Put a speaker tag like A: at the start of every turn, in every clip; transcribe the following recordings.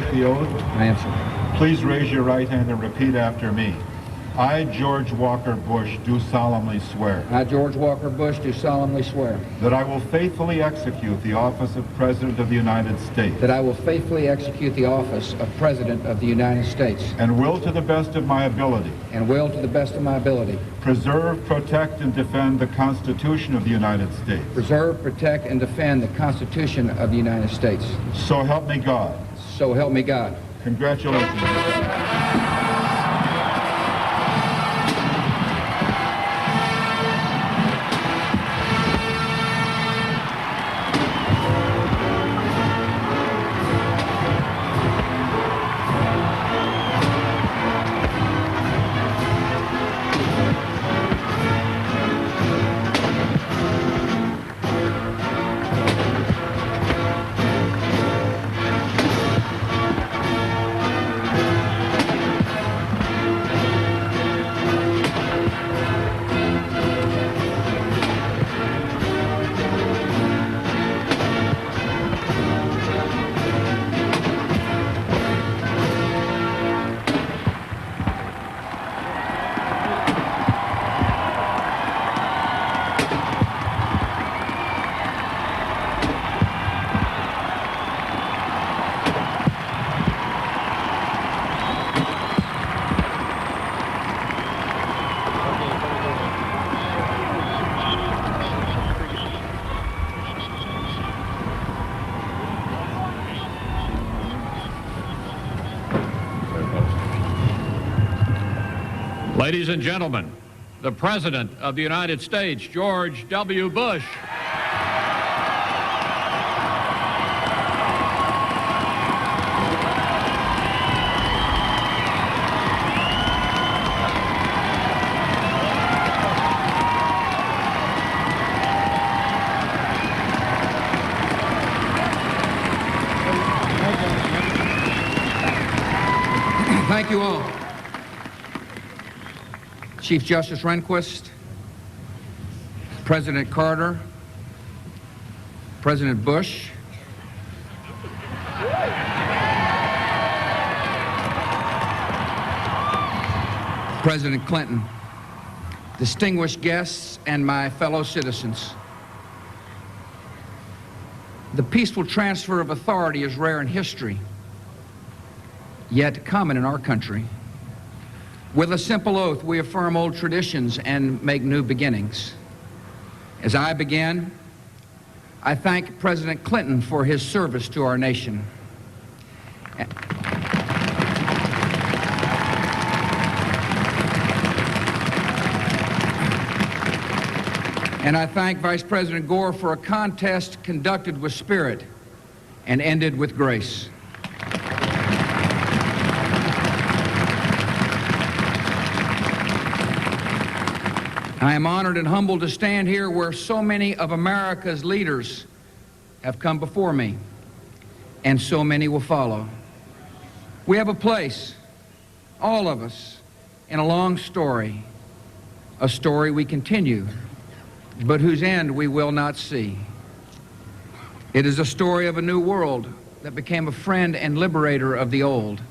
A: take the oath?
B: I am, sir.
A: Please raise your right hand and repeat after me. I, George Walker Bush, do solemnly swear
B: I, George Walker Bush, do solemnly swear
A: that I will faithfully execute the office of President of the United States
B: that I will faithfully execute the office of President of the United States
A: and will, to the best of my ability,
B: and will, to the best of my ability,
A: preserve, protect, and defend the Constitution of the United States.
B: preserve, protect, and defend the Constitution of the United States.
A: So help me God.
B: So help me God.
A: Congratulations.
C: Ladies and gentlemen, the President of the United States, George W. Bush.
B: Thank you all. Chief Justice Rehnquist, President Carter, President Bush, President Clinton, distinguished guests, and my fellow citizens. The peaceful transfer of authority is rare in history, yet common in our country. With a simple oath, we affirm old traditions and make new beginnings. As I begin, I thank President Clinton for his service to our nation. And I thank Vice President Gore for a contest conducted with spirit and ended with grace. I am honored and humbled to stand here where so many of America's leaders have come before me, and so many will follow. We have a place, all of us, in a long story, a story we continue, but whose end we will not see. It is a story of a new world that became a friend and liberator of the old.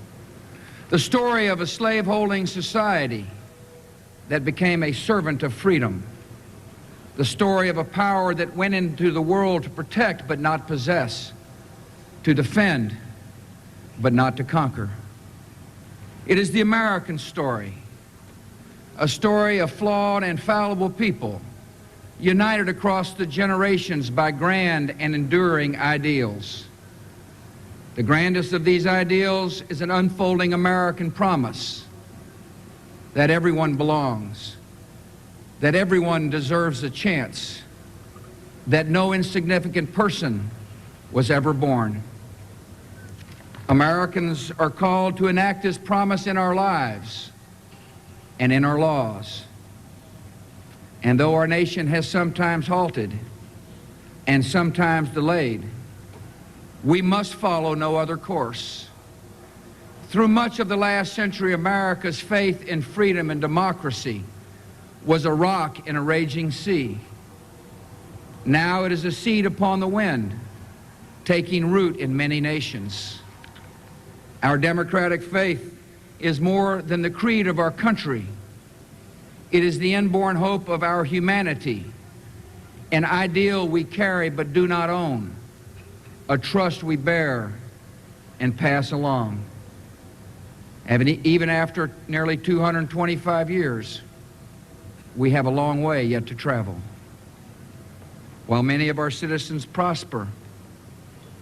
B: The story of a slave-holding society that became a servant of freedom. The story of a power that went into the world to protect but not possess, to defend but not to conquer. It is the American story, a story of flawed and fallible people united across the generations by grand and enduring ideals. The grandest of these ideals is an unfolding American promise that everyone belongs, that everyone deserves a chance, that no insignificant person was ever born. Americans are called to enact this promise in our lives and in our laws. And though our nation has sometimes halted and sometimes delayed, we must follow no other course. Through much of the last century, America's faith in freedom and democracy was a rock in a raging sea. Now it is a seed upon the wind, taking root in many nations. Our democratic faith is more than the creed of our country. It is the inborn hope of our humanity, an ideal we carry but do not own, a trust we bear and pass along. Even after nearly 225 years, we have a long way yet to travel. While many of our citizens prosper,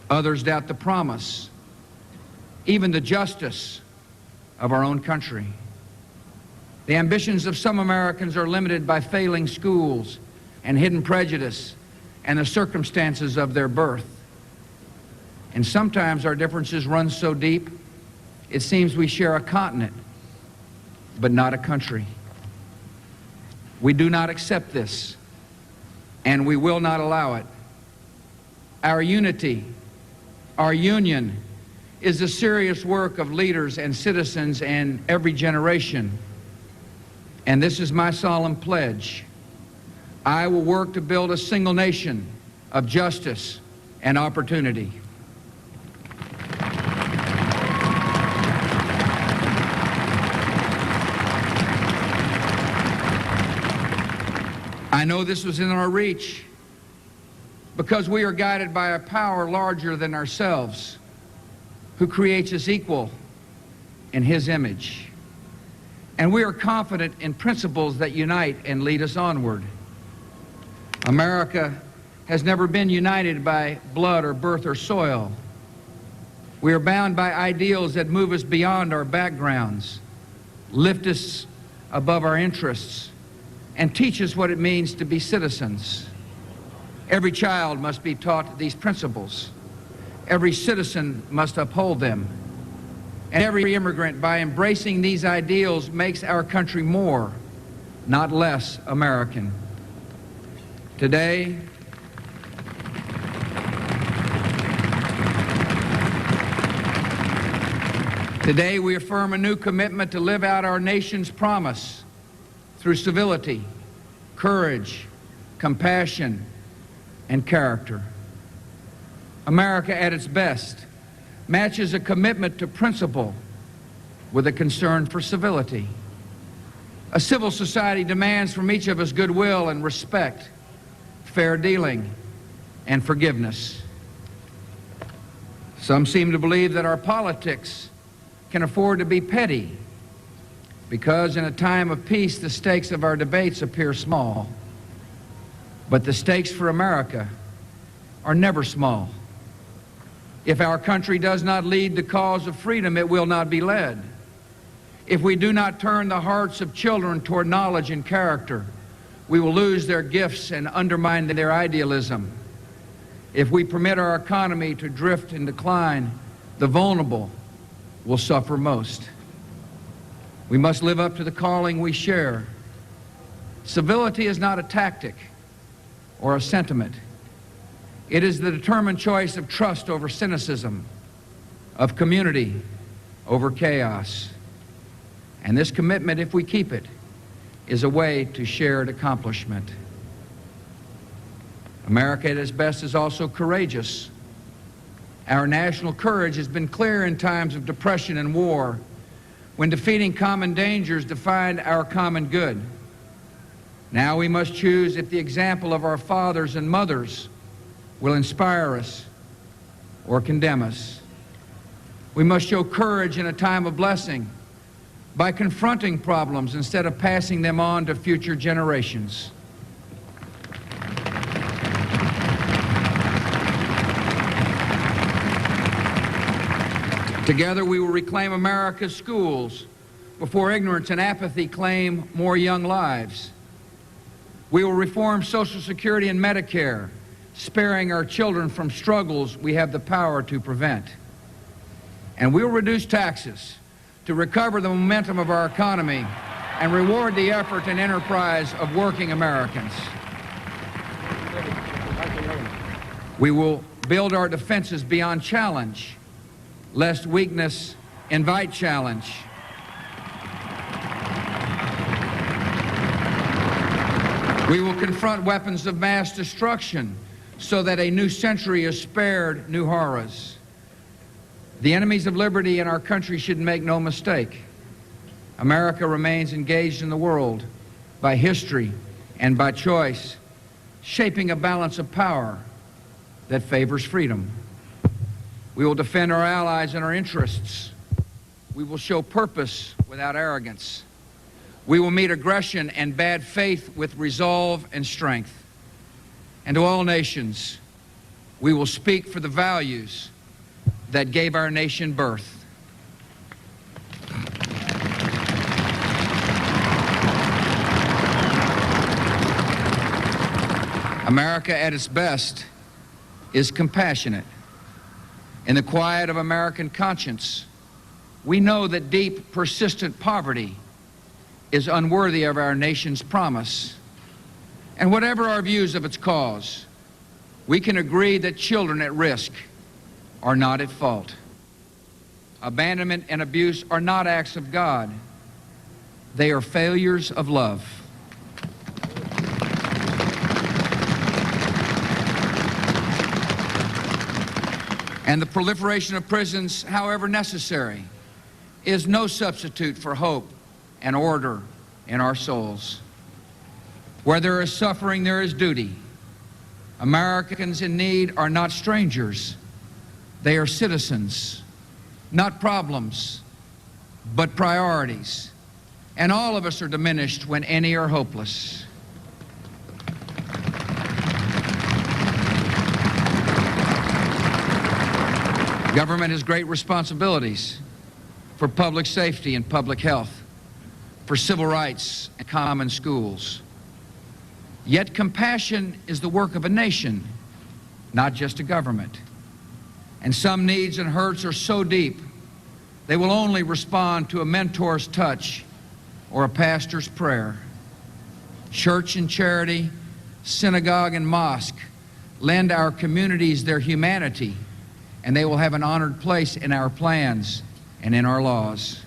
B: others doubt the promise, even the justice of our own country. The ambitions of some Americans are limited by failing schools and hidden prejudice and the circumstances of their birth. And sometimes our differences run so deep, it seems we share a continent, but not a country. We do not accept this, and we will not allow it. Our unity, our union, is the serious work of leaders and citizens in every generation. And this is my solemn pledge. I will work to build a single nation of justice and opportunity. I know this was in our reach because we are guided by a power larger than ourselves, who creates us equal in His image. And we are confident in principles that unite and lead us onward. America has never been united by blood or birth or soil. We are bound by ideals that move us beyond our backgrounds, lift us above our interests, and teach us what it means to be citizens. Every child must be taught these principles. Every citizen must uphold them. And every immigrant, by embracing these ideals, makes our country more, not less, American. Today, we affirm a new commitment to live out our nation's promise through civility, courage, compassion, and character. America at its best matches a commitment to principle with a concern for civility. A civil society demands from each of us goodwill and respect, fair dealing, and forgiveness. Some seem to believe that our politics can afford to be petty because in a time of peace the stakes of our debates appear small. But the stakes for America are never small. If our country does not lead the cause of freedom, it will not be led. If we do not turn the hearts of children toward knowledge and character, we will lose their gifts and undermine their idealism. If we permit our economy to drift and decline, the vulnerable will suffer most. We must live up to the calling we share. Civility is not a tactic or a sentiment. It is the determined choice of trust over cynicism, of community over chaos. And this commitment, if we keep it, is a way to shared accomplishment. America at its best is also courageous. Our national courage has been clear in times of depression and war, when defeating common dangers defined our common good. Now we must choose if the example of our fathers and mothers will inspire us or condemn us. We must show courage in a time of blessing by confronting problems instead of passing them on to future generations. Together we will reclaim America's schools before ignorance and apathy claim more young lives. We will reform Social Security and Medicare, sparing our children from struggles we have the power to prevent. And we will reduce taxes to recover the momentum of our economy and reward the effort and enterprise of working Americans. We will build our defenses beyond challenge, lest weakness invite challenge. We will confront weapons of mass destruction so that a new century is spared new horrors. The enemies of liberty in our country should make no mistake. America remains engaged in the world by history and by choice, shaping a balance of power that favors freedom. We will defend our allies and our interests. We will show purpose without arrogance. We will meet aggression and bad faith with resolve and strength. And to all nations, we will speak for the values that gave our nation birth. America at its best is compassionate. In the quiet of American conscience, we know that deep, persistent poverty is unworthy of our nation's promise. And whatever our views of its cause, we can agree that children at risk are not at fault. Abandonment and abuse are not acts of God. They are failures of love. And the proliferation of prisons, however necessary, is no substitute for hope and order in our souls. Where there is suffering, there is duty. Americans in need are not strangers. They are citizens, not problems, but priorities. And all of us are diminished when any are hopeless. Government has great responsibilities for public safety and public health, for civil rights and common schools. Yet compassion is the work of a nation, not just a government. And some needs and hurts are so deep, they will only respond to a mentor's touch or a pastor's prayer. Church and charity, synagogue and mosque lend our communities their humanity, and they will have an honored place in our plans and in our laws.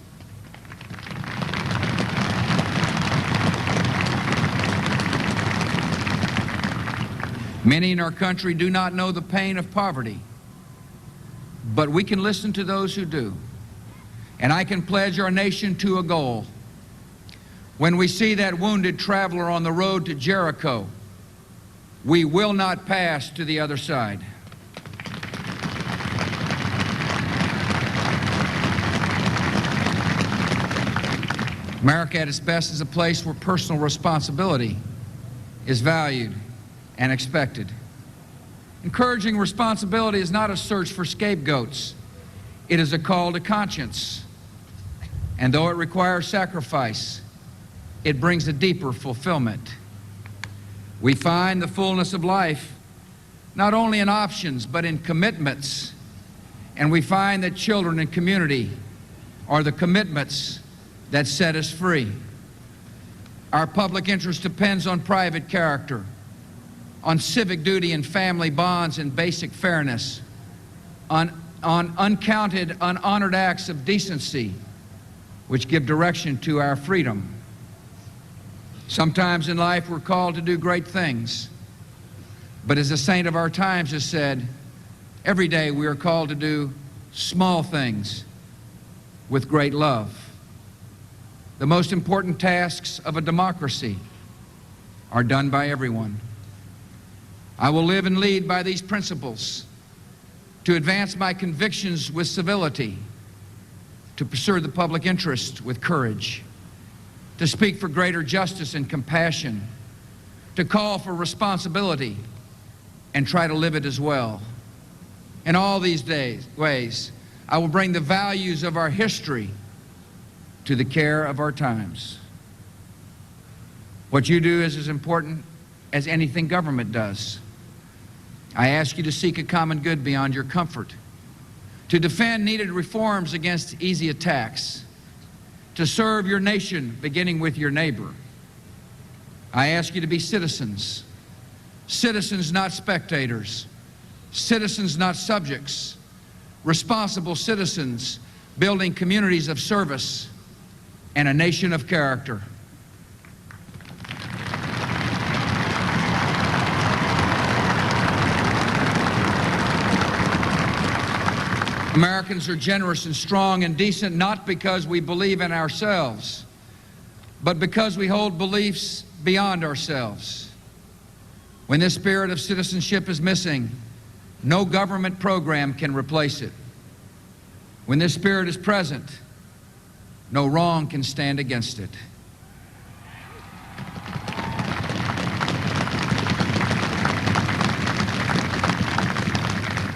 B: Many in our country do not know the pain of poverty, but we can listen to those who do. And I can pledge our nation to a goal. When we see that wounded traveler on the road to Jericho, we will not pass to the other side. America at its best is a place where personal responsibility is valued and expected. Encouraging responsibility is not a search for scapegoats. It is a call to conscience. And though it requires sacrifice, it brings a deeper fulfillment. We find the fullness of life not only in options, but in commitments. And we find that children and community are the commitments that set us free. Our public interest depends on private character, on civic duty and family bonds and basic fairness, on uncounted, unhonored acts of decency, which give direction to our freedom. Sometimes in life we're called to do great things, but as a saint of our times has said, every day we are called to do small things with great love. The most important tasks of a democracy are done by everyone. I will live and lead by these principles, to advance my convictions with civility, to pursue the public interest with courage, to speak for greater justice and compassion, to call for responsibility and try to live it as well. In all these ways, I will bring the values of our history to the care of our times. What you do is as important as anything government does. I ask you to seek a common good beyond your comfort, to defend needed reforms against easy attacks, to serve your nation beginning with your neighbor. I ask you to be citizens, citizens not spectators, citizens not subjects, responsible citizens building communities of service and a nation of character. Americans are generous and strong and decent not because we believe in ourselves, but because we hold beliefs beyond ourselves. When this spirit of citizenship is missing, no government program can replace it. When this spirit is present, no wrong can stand against it.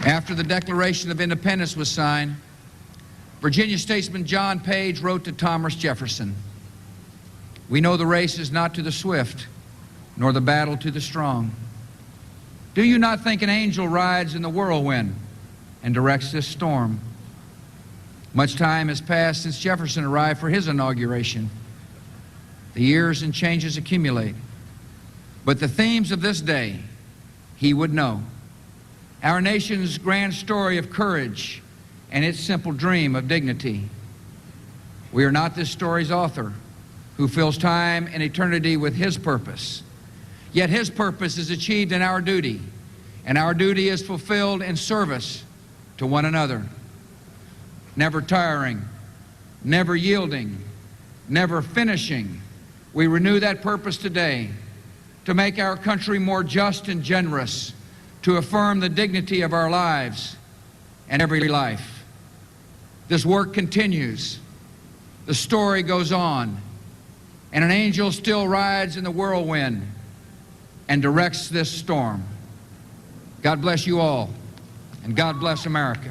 B: After the Declaration of Independence was signed, Virginia statesman John Page wrote to Thomas Jefferson, "We know the race is not to the swift, nor the battle to the strong. Do you not think an angel rides in the whirlwind and directs this storm?" Much time has passed since Jefferson arrived for his inauguration. The years and changes accumulate. But the themes of this day, he would know. Our nation's grand story of courage and its simple dream of dignity. We are not this story's author, who fills time and eternity with his purpose. Yet his purpose is achieved in our duty, and our duty is fulfilled in service to one another. Never tiring, never yielding, never finishing, we renew that purpose today to make our country more just and generous, to affirm the dignity of our lives and every life. This work continues. The story goes on, and an angel still rides in the whirlwind and directs this storm. God bless you all, and God bless America.